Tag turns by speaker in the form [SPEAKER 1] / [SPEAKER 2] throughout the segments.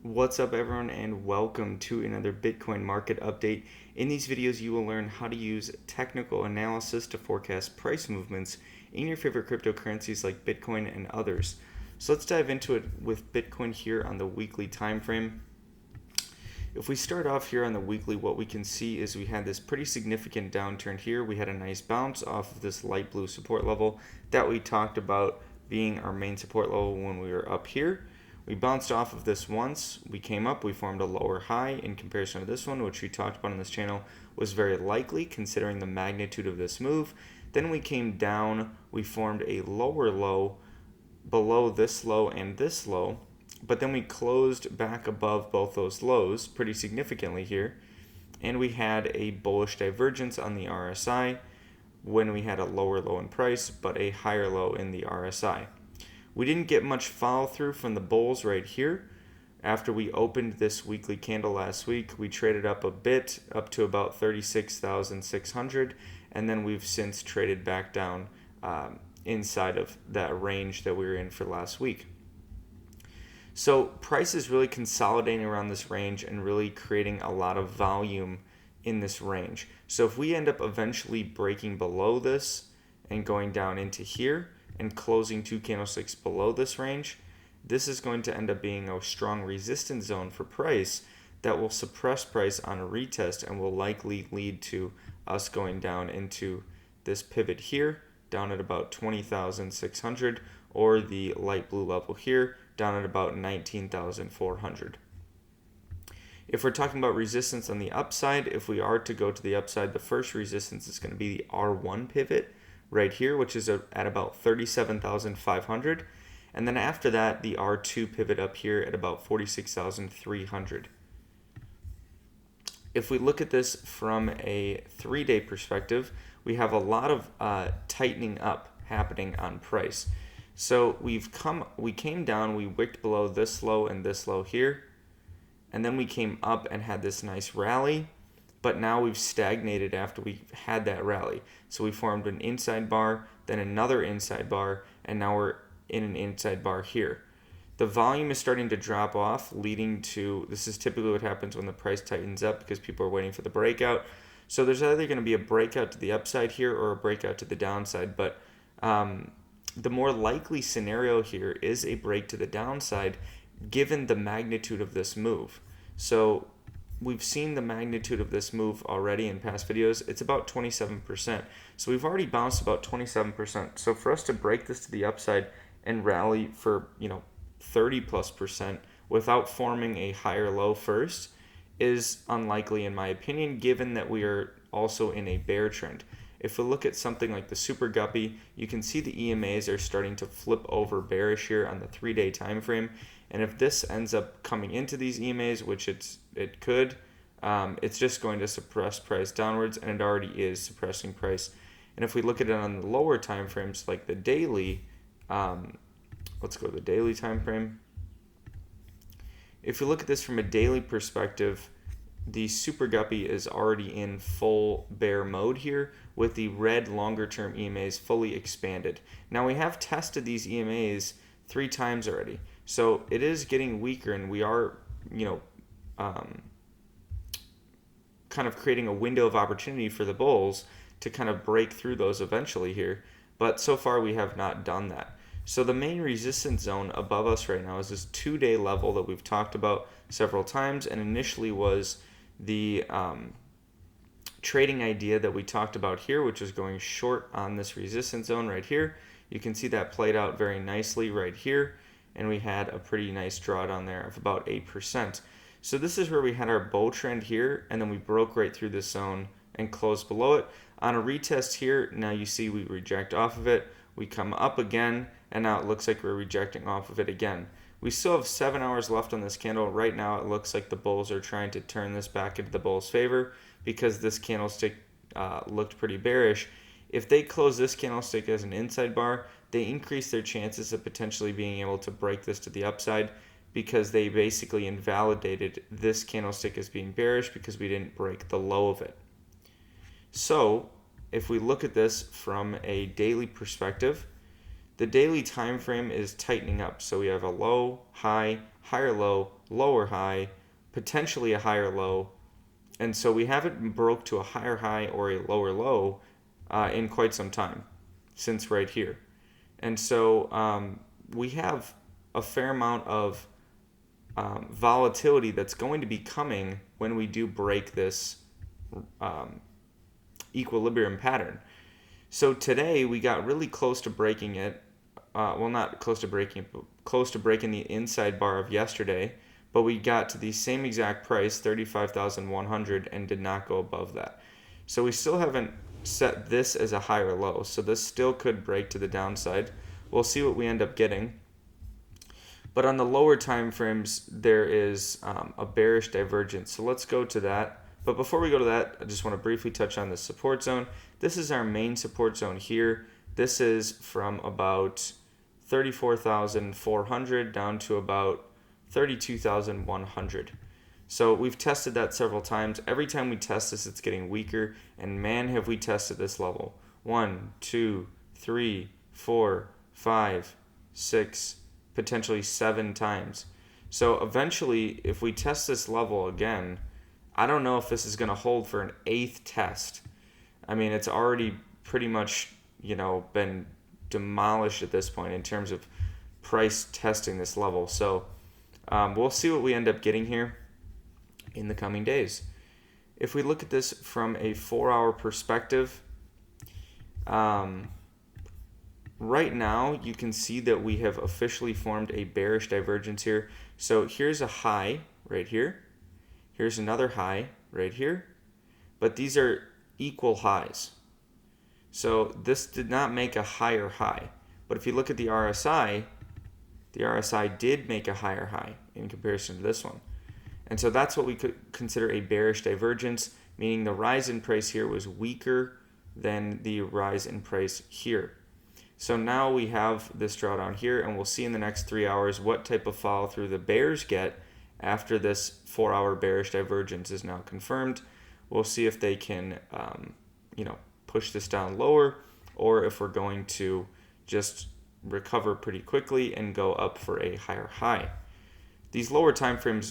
[SPEAKER 1] What's up, everyone, and welcome to another Bitcoin market update. In these videos, you will learn how to use technical analysis to forecast price movements in your favorite cryptocurrencies like Bitcoin and others. So let's dive into it with Bitcoin here on the weekly time frame. If we start off here on the weekly, what we can see is we had this pretty significant downturn here. We had a nice bounce off of this light blue support level that we talked about being our main support level when we were up here. We bounced off of this once, we came up, we formed a lower high in comparison to this one, which we talked about on this channel was very likely considering the magnitude of this move. Then we came down, we formed a lower low below this low and this low, but then we closed back above both those lows pretty significantly here, and we had a bullish divergence on the RSI when we had a lower low in price but a higher low in the RSI. We didn't get much follow through from the bulls right here. After we opened this weekly candle last week, we traded up a bit, up to about 36,600, and then we've since traded back down inside of that range that we were in for last week. So price is really consolidating around this range and really creating a lot of volume in this range. So if we end up eventually breaking below this and going down into here, and closing two candlesticks below this range, this is going to end up being a strong resistance zone for price that will suppress price on a retest and will likely lead to us going down into this pivot here, down at about 20,600, or the light blue level here, down at about 19,400. If we're talking about resistance on the upside, if we are to go to the upside, the first resistance is going to be the R1 pivot right here, which is at about 37,500, and then after that the R2 pivot up here at about 46,300. If we look at this from a 3-day perspective, we have a lot of tightening up happening on price. So we came down, we wicked below this low and this low here, and then we came up and had this nice rally. But now we've stagnated after we had that rally. So we formed an inside bar, then another inside bar, and now we're in an inside bar here. The volume is starting to drop off, leading to, this is typically what happens when the price tightens up because people are waiting for the breakout. So there's either going to be a breakout to the upside here or a breakout to the downside. But the more likely scenario here is a break to the downside given the magnitude of this move. So we've seen the magnitude of this move already in past videos. It's about 27%. So we've already bounced about 27%. So for us to break this to the upside and rally for, 30+% without forming a higher low first is unlikely in my opinion, given that we are also in a bear trend. If we look at something like the Super Guppy, you can see the EMAs are starting to flip over bearish here on the 3-day time frame. And if this ends up coming into these EMAs, which it could, it's just going to suppress price downwards, and it already is suppressing price. And if we look at it on the lower time frames, like the daily, let's go to the daily time frame. If we look at this from a daily perspective, the Super Guppy is already in full bear mode here with the red longer term EMAs fully expanded. Now we have tested these EMAs 3 times already. So it is getting weaker, and we are, kind of creating a window of opportunity for the bulls to kind of break through those eventually here. But so far we have not done that. So the main resistance zone above us right now is this 2-day level that we've talked about several times, and initially was the trading idea that we talked about here, which is going short on this resistance zone right here. You can see that played out very nicely right here, and we had a pretty nice drawdown there of about 8%. So this is where we had our bull trend here, and then we broke right through this zone and closed below it. On a retest here, now you see we reject off of it, we come up again, and now it looks like we're rejecting off of it again. We still have 7 hours left on this candle. Right now it looks like the bulls are trying to turn this back into the bulls' favor because this candlestick looked pretty bearish. If they close this candlestick as an inside bar, they increase their chances of potentially being able to break this to the upside because they basically invalidated this candlestick as being bearish because we didn't break the low of it. So if we look at this from a daily perspective, the daily time frame is tightening up. So we have a low, high, higher low, lower high, potentially a higher low. And so we haven't broke to a higher high or a lower low in quite some time, since right here. And so we have a fair amount of volatility that's going to be coming when we do break this equilibrium pattern. So today we got really close to breaking it. Well, not close to breaking it, but close to breaking the inside bar of yesterday. But we got to the same exact price, 35,100, and did not go above that. So we still haven't set this as a higher low. So this still could break to the downside. We'll see what we end up getting. But on the lower time frames, there is a bearish divergence. So let's go to that. But before we go to that, I just want to briefly touch on the support zone. This is our main support zone here. This is from about 34,400 down to about 32,100. So we've tested that several times. Every time we test this, it's getting weaker. And man, have we tested this level. 1, 2, 3, 4, 5, 6, potentially 7 times. So eventually, if we test this level again, I don't know if this is going to hold for an 8th test. I mean, it's already pretty much, been demolished at this point in terms of price testing this level. So we'll see what we end up getting here in the coming days. If we look at this from a 4-hour perspective, right now you can see that we have officially formed a bearish divergence here. So here's a high right here. Here's another high right here. But these are equal highs. So this did not make a higher high. But if you look at the RSI did make a higher high in comparison to this one. And so that's what we could consider a bearish divergence, meaning the rise in price here was weaker than the rise in price here. So now we have this drawdown here, and we'll see in the next 3 hours what type of follow through the bears get after this 4-hour bearish divergence is now confirmed. We'll see if they can, push this down lower, or if we're going to just recover pretty quickly and go up for a higher high. These lower time frame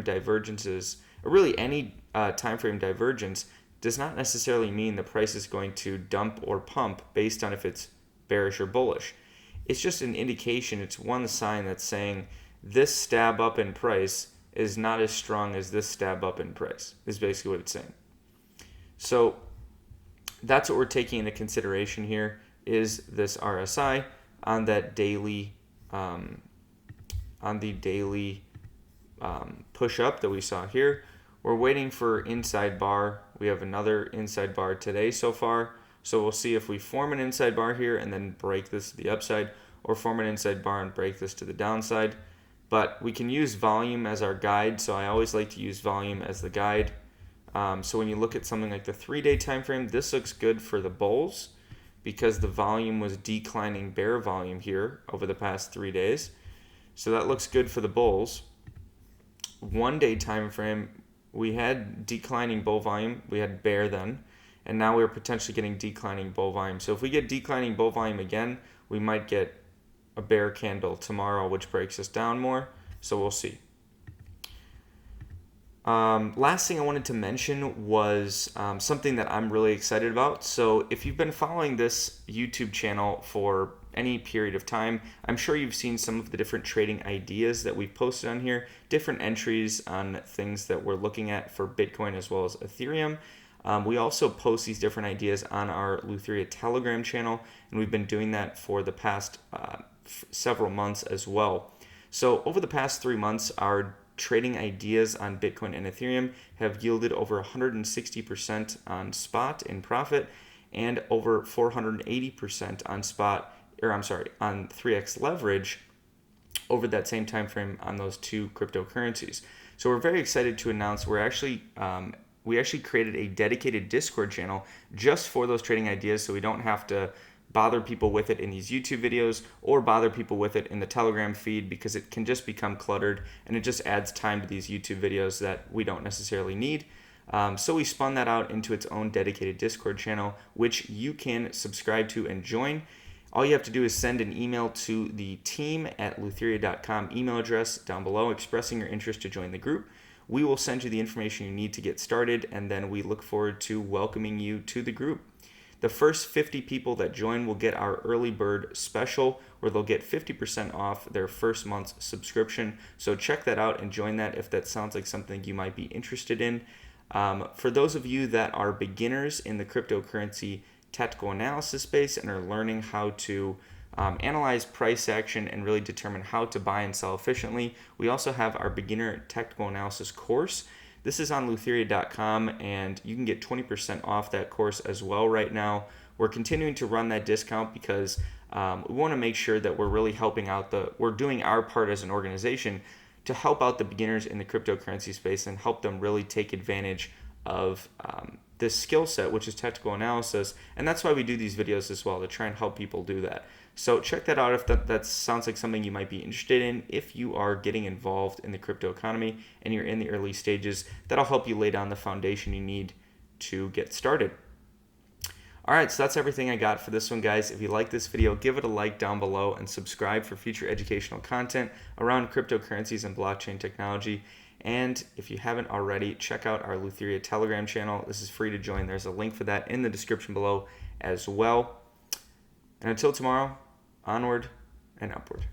[SPEAKER 1] divergences, or really any time frame divergence, does not necessarily mean the price is going to dump or pump based on if it's bearish or bullish. It's just an indication. It's one sign that's saying this stab up in price is not as strong as this stab up in price, is basically what it's saying. So that's what we're taking into consideration here, is this RSI on that daily push up that we saw here. We're waiting for inside bar. We have another inside bar today so far. So we'll see if we form an inside bar here and then break this to the upside, or form an inside bar and break this to the downside. But we can use volume as our guide. So I always like to use volume as the guide. So when you look at something like the 3-day time frame, this looks good for the bulls because the volume was declining bear volume here over the past 3 days. So that looks good for the bulls. 1-day time frame, we had declining bull volume. We had bear then, and now we're potentially getting declining bull volume. So if we get declining bull volume again, we might get a bear candle tomorrow, which breaks us down more. So we'll see. Last thing I wanted to mention was something that I'm really excited about. So if you've been following this YouTube channel for any period of time, I'm sure you've seen some of the different trading ideas that we've posted on here, different entries on things that we're looking at for Bitcoin as well as Ethereum. We also post these different ideas on our Leutheria Telegram channel, and we've been doing that for the past several months as well. So over the past 3 months, our trading ideas on Bitcoin and Ethereum have yielded over 160% on spot in profit, and over 480% on on 3x leverage over that same time frame on those two cryptocurrencies. So we're very excited to announce we actually created a dedicated Discord channel just for those trading ideas, so we don't have to bother people with it in these YouTube videos or bother people with it in the Telegram feed, because it can just become cluttered and it just adds time to these YouTube videos that we don't necessarily need. So we spun that out into its own dedicated Discord channel, which you can subscribe to and join. All you have to do is send an email to the team@leutheria.com email address down below expressing your interest to join the group. We will send you the information you need to get started, and then we look forward to welcoming you to the group. The first 50 people that join will get our early bird special, where they'll get 50% off their first month's subscription. So check that out and join that if that sounds like something you might be interested in. For those of you that are beginners in the cryptocurrency tactical analysis space and are learning how to analyze price action and really determine how to buy and sell efficiently, we also have our beginner technical analysis course. This is on Leutheria.com, and you can get 20% off that course as well right now. We're continuing to run that discount because we want to make sure that we're really helping out we're doing our part as an organization to help out the beginners in the cryptocurrency space and help them really take advantage of this skill set, which is technical analysis. And that's why we do these videos as well, to try and help people do that. So check that out if that sounds like something you might be interested in. If you are getting involved in the crypto economy and you're in the early stages, that'll help you lay down the foundation you need to get started. All right, so that's everything I got for this one, guys. If you like this video, give it a like down below and subscribe for future educational content around cryptocurrencies and blockchain technology. And if you haven't already, check out our Leutheria Telegram channel. This is free to join. There's a link for that in the description below as well. And until tomorrow, onward and upward.